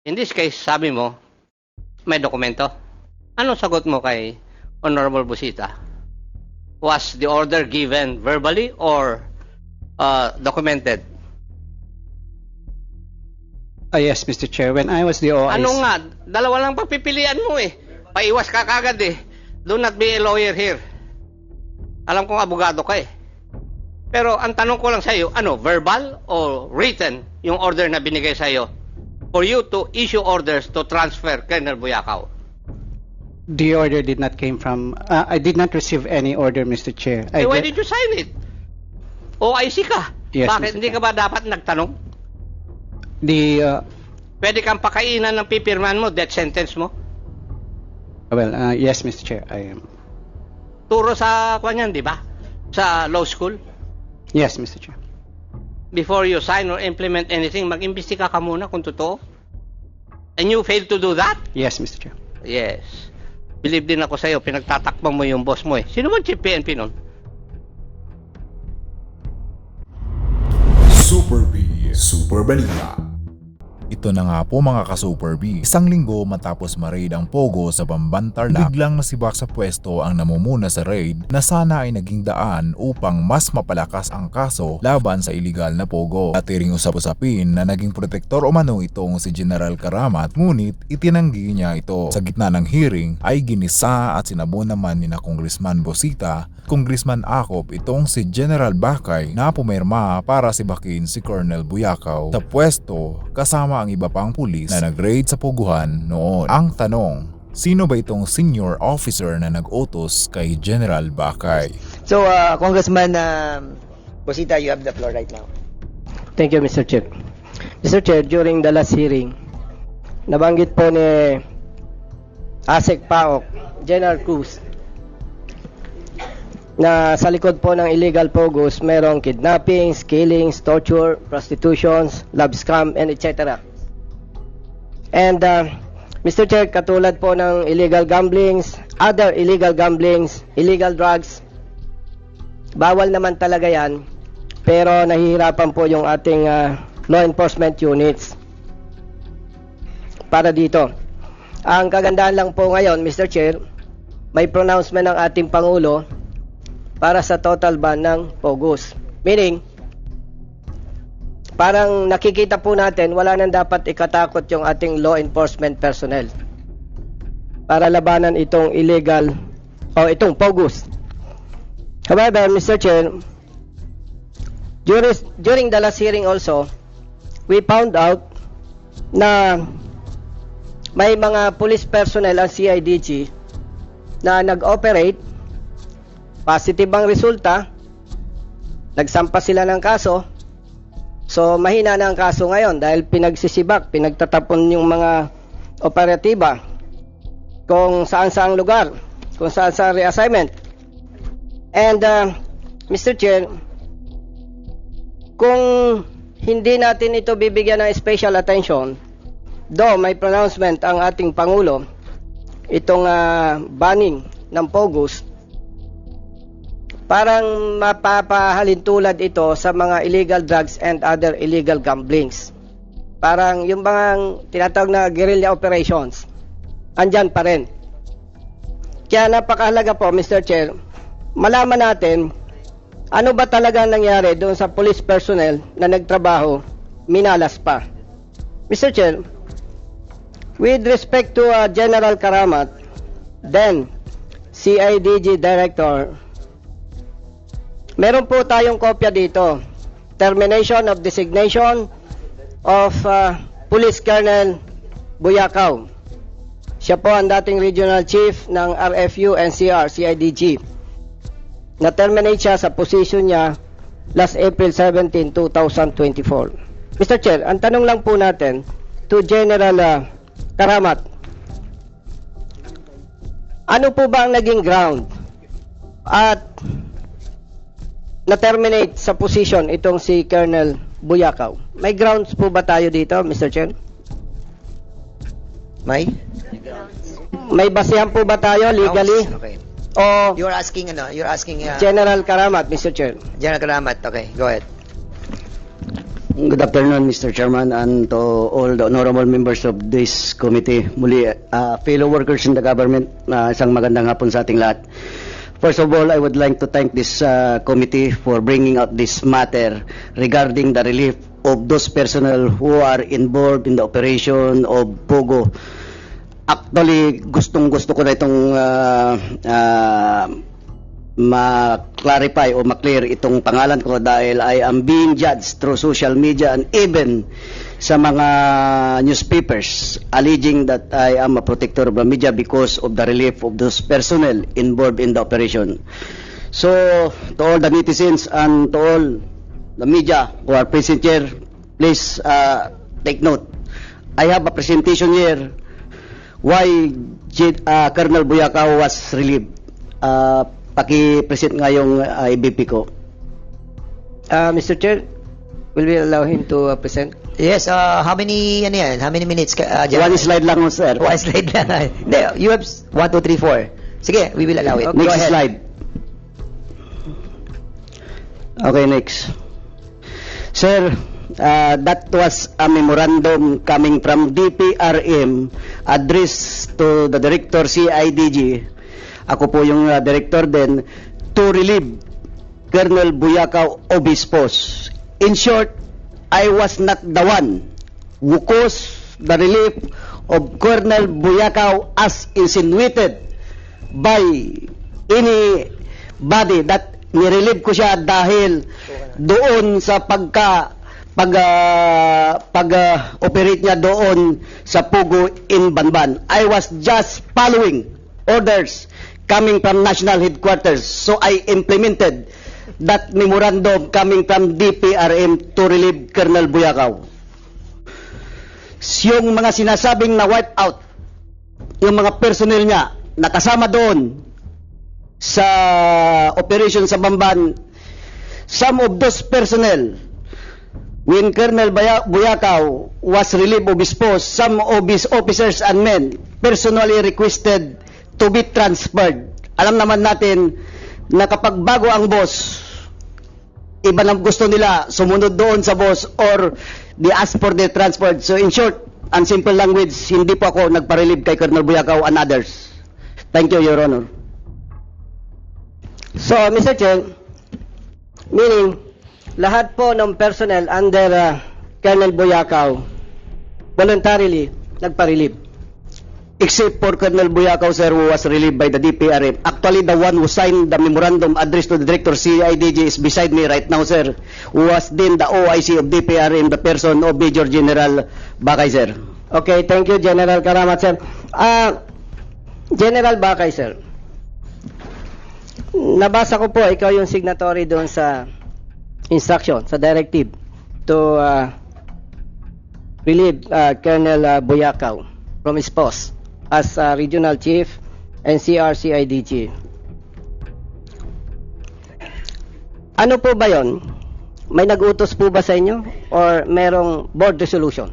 In this case, sabi mo, may dokumento. Anong sagot mo kay Honorable Busita? Was the order given verbally or documented? Yes, Mr. Chair. When I was the OIC... Ano nga? Dalawa lang pagpipilian mo eh. Paiwas ka kagad eh. Do not be a lawyer here. Alam kong abogado ka eh. Pero ang tanong ko lang sa iyo, ano, verbal o written yung order na binigay sa iyo for you to issue orders to transfer Colonel Buyakaw? The order did not came from... I did not receive any order, Mr. Chair. Why did you sign it? OIC ka. Yes, Bakit Mr. hindi ka ba dapat nagtanong? Pwede kang pakainan ng pipirman mo, death sentence mo? Yes, Mr. Chair, I am. Turo sa kanyan, di ba? Sa law school? Yes, Mr. Chair. Before you sign or implement anything, mag-imbestiga ka muna kung totoo. And you failed to do that? Yes, Mr. Chair. Yes. Believe din ako sa'yo, pinagtatakpan mo yung boss mo eh. Sino ba chief PNP nun? Super B, Super Balita. Ito na nga po mga ka-Super B. Isang linggo matapos ma-raid ang Pogo sa Bamban, Tarlac, biglang nasibak sa pwesto ang namumuna sa raid na sana ay naging daan upang mas mapalakas ang kaso laban sa iligal na Pogo. At ring usap-usapin na naging protektor umano itong si General Karamat, ngunit itinanggi niya ito. Sa gitna ng hearing ay ginisa at sinabo naman ni na Congressman Busita, Congressman Acop itong si General Bakay na pumirma para sibakin si Colonel Buyakaw sa pwesto kasama ang iba pang pulis na nag-raid sa Poguhan noon. Ang tanong, sino ba itong senior officer na nag-utos kay General Bakay? So, Congressman Busita, you have the floor right now. Thank you, Mr. Chair. Mr. Chair, during the last hearing, nabanggit po ni ASEC PAOK, General Cruz, na sa likod po ng illegal pogos, merong kidnappings, killings, torture, prostitutions, love scam, and etc. And, Mr. Chair, katulad po ng illegal gamblings, other illegal gamblings, illegal drugs, bawal naman talaga yan, pero nahihirapan po yung ating law enforcement units para dito. Ang kagandahan lang po ngayon, Mr. Chair, may pronouncement ng ating Pangulo para sa total ban ng Pogos. Meaning, parang nakikita po natin wala nang dapat ikatakot yung ating law enforcement personnel para labanan itong illegal o itong Pogos. However, Mr. Chair, during the last hearing also, we found out na may mga police personnel ang CIDG na nag-operate. Positive ang resulta, nagsampa sila ng kaso. So mahina na ang kaso ngayon dahil pinagsisibak, pinagtatapon yung mga operatiba kung saan-saang lugar, kung saan-saang reassignment. And Mr. Chair, kung hindi natin ito bibigyan ng special attention, though may pronouncement ang ating Pangulo, itong banning ng Pogos, parang mapapahalintulad ito sa mga illegal drugs and other illegal gamblings. Parang yung mga tinatawag na guerrilla operations, andyan pa rin. Kaya napakahalaga po, Mr. Chair, malaman natin ano ba talaga nangyari doon sa police personnel na nagtrabaho, minalas pa. Mr. Chair, with respect to General Karamat, then CIDG Director, meron po tayong kopya dito. Termination of designation of Police Colonel Buyakaw. Siya po ang dating Regional Chief ng RFU NCR CIDG. Na-terminate siya sa position niya last April 17, 2024. Mr. Chair, ang tanong lang po natin to General Karamat, ano po ba ang naging ground at na-terminate sa position itong si Colonel Buyakaw? May grounds po ba tayo dito, Mr. Chair? May? May basihan po ba tayo legally? Okay. O You're asking General Karamat, Mr. Chair? General Karamat, okay, go ahead. Good afternoon, Mr. Chairman, and to all the honorable members of this committee. Muli, fellow workers in the government, isang magandang hapon sa ating lahat. First of all, I would like to thank this committee for bringing up this matter regarding the relief of those personnel who are involved in the operation of Pogo. Actually, gustong-gusto ko na itong ma-clarify o ma-clear itong pangalan ko dahil I am being judged through social media and even sa mga newspapers alleging that I am a protector of the media because of the relief of those personnel involved in the operation. So, to all the netizens and to all the media who are present here, please take note. I have a presentation here why Colonel Buyakaw was relieved. Paki-present nga yung IBP ko. Mr. Chair, will we allow him to present? Yes, how many minutes? One slide lang, sir. One slide lang. Hindi, you have 1, 2, 3, 4. Sige, we will allow it. Okay. Go Next ahead. slide. Okay, next. Sir, that was a memorandum coming from DPRM addressed to the Director CIDG. Ako po yung director din, to relieve Colonel Buyakaw of his post. In short, I was not the one who caused the relief of Colonel Buyakaw as insinuated by anybody that nirelieve ko siya dahil doon sa pag-operate niya doon sa Pugo in Banban. I was just following orders coming from national headquarters. So I implemented that memorandum coming from DPRM to relieve Colonel Buyakaw. Yung mga sinasabing na wipe out, yung mga personnel niya nakasama doon sa operation sa Bamban, some of those personnel, when Colonel Buyakaw was relieved of his post, some of his officers and men personally requested to be transferred. Alam naman natin na kapag bago ang boss, iba na gusto nila sumunod doon sa boss or they ask for their transfer. So in short, and simple language, hindi po ako nagpa-relieve kay Colonel Buyakaw and others. Thank you, Your Honor. So, Mr. Chair, meaning, lahat po ng personnel under Colonel Buyakaw voluntarily nagpa-relieve. Except for Colonel Buyakaw, sir, who was relieved by the DPRM. Actually, the one who signed the memorandum addressed to the Director CIDG is beside me right now, sir, who was then the OIC of DPRM, the person of Major General Bakay, sir. Okay, thank you, General Karamat, sir. General Bakay, sir. Nabasa ko po, ikaw yung signatory doon sa instruction, sa directive to relieve Colonel Buyakaw from his post as Regional Chief and CRCIDG. Ano po ba yon? May nag-utos po ba sa inyo or merong board resolution?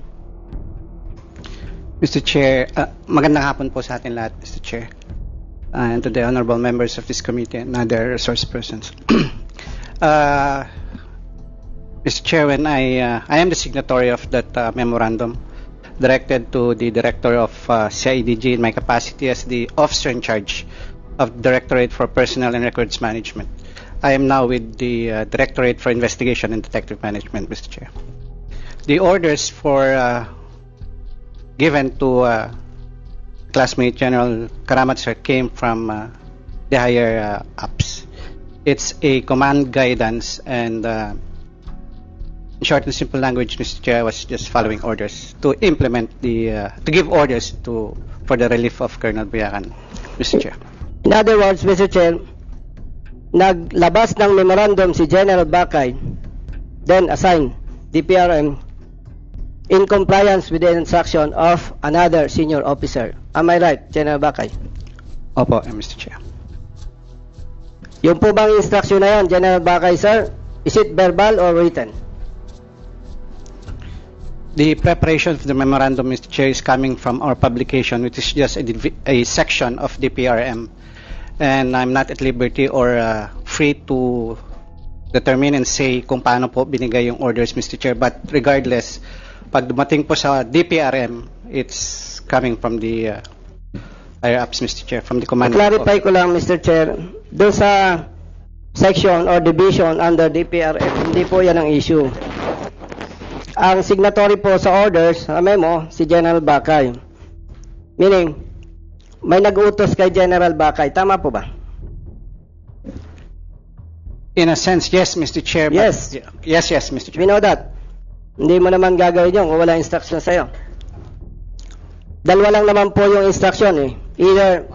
Mr. Chair, magandang hapon po sa atin lahat, Mr. Chair. And to the honorable members of this committee and other resource persons. Mr. Chair, when I am the signatory of that memorandum directed to the Director of CIDG in my capacity as the officer in charge of Directorate for Personnel and Records Management. I am now with the Directorate for Investigation and Detective Management, Mr. Chair. The orders for given to classmate General Karamat, sir, came from the higher ups. It's a command guidance and in short and simple language, Mr. Chair, I was just following orders to implement to give orders for the relief of Colonel Buyakan, Mr. Chair. In other words, Mr. Chair, naglabas ng memorandum si General Bakay, then assigned DPRM in compliance with the instruction of another senior officer. Am I right, General Bakay? Opo, Mr. Chair. Yung po bang instruction na yan, General Bakay, sir, is it verbal or written? The preparation of the memorandum, Mr. Chair, is coming from our publication, which is just a section of the PRM, and I'm not at liberty or free to determine and say kung paano po binigay yung orders, Mr. Chair. But regardless, pag dumating po sa DPRM, it's coming from the higher ups, Mr. Chair, from the command. Clarify ko lang, Mr. Chair, doon sa section or division under DPRM, hindi po yan ang issue. Ang signatory po sa orders, sa memo, si General Bakay. Meaning, may nag-utos kay General Bakay. Tama po ba? In a sense, yes, Mr. Chair. But, Yes. Yes, Mr. Chair. We know that. Hindi mo naman gagawin yun kung wala instruction sa'yo. Dalawa lang naman po yung instruction eh. Either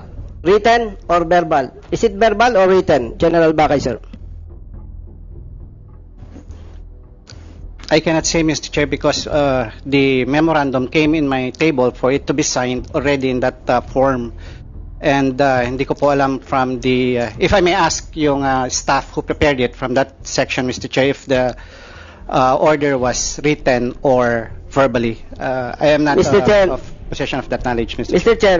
written or verbal. Is it verbal or written, General Bakay, sir? I cannot say, Mr. Chair, because the memorandum came in my table for it to be signed already in that form. And hindi ko po alam from the, if I may ask yung staff who prepared it from that section, Mr. Chair, if the order was written or verbally. I am not Mr. Chair. of possession of that knowledge, Mr. Chair. Mr. Chair,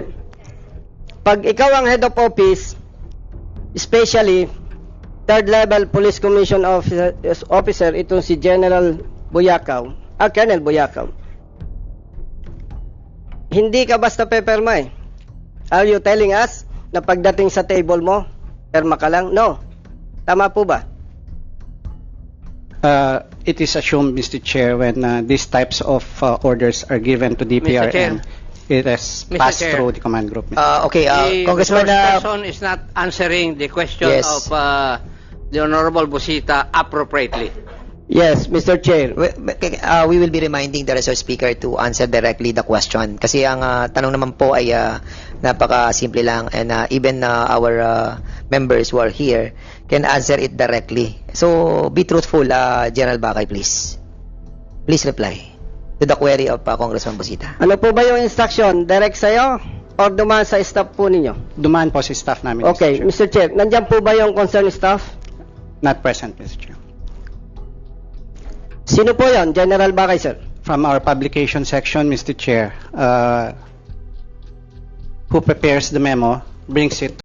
pag ikaw ang head of office, especially third level police commission officer, itong si General Buyakaw, Colonel Buyakaw, hindi ka basta peperma eh. Are you telling us na pagdating sa table mo, perma ka lang? No. Tama po ba? It is assumed, Mr. Chair, when these types of orders are given to DPRM, it is Mr. passed Chair. through the command group. Okay, The Congressman, first person is not answering the question Yes. of the Honorable Busita appropriately. Yes, Mr. Chair. we will be reminding the resource speaker to answer directly the question. Kasi ang tanong naman po ay napaka-simple lang, and even our members who are here can answer it directly. So, be truthful, General Bakay, please. Please reply to the query of Congressman Busita. Ano po ba yung instruction? Direct sa'yo or dumaan sa staff po ninyo? Dumaan po si staff namin, Okay, Mr. Chair. Mr. Chair, nandyan po ba yung concerned staff? Not present, Mr. Chair. Sino po yon? General Bakay, sir? From our publication section, Mr. Chair, who prepares the memo, brings it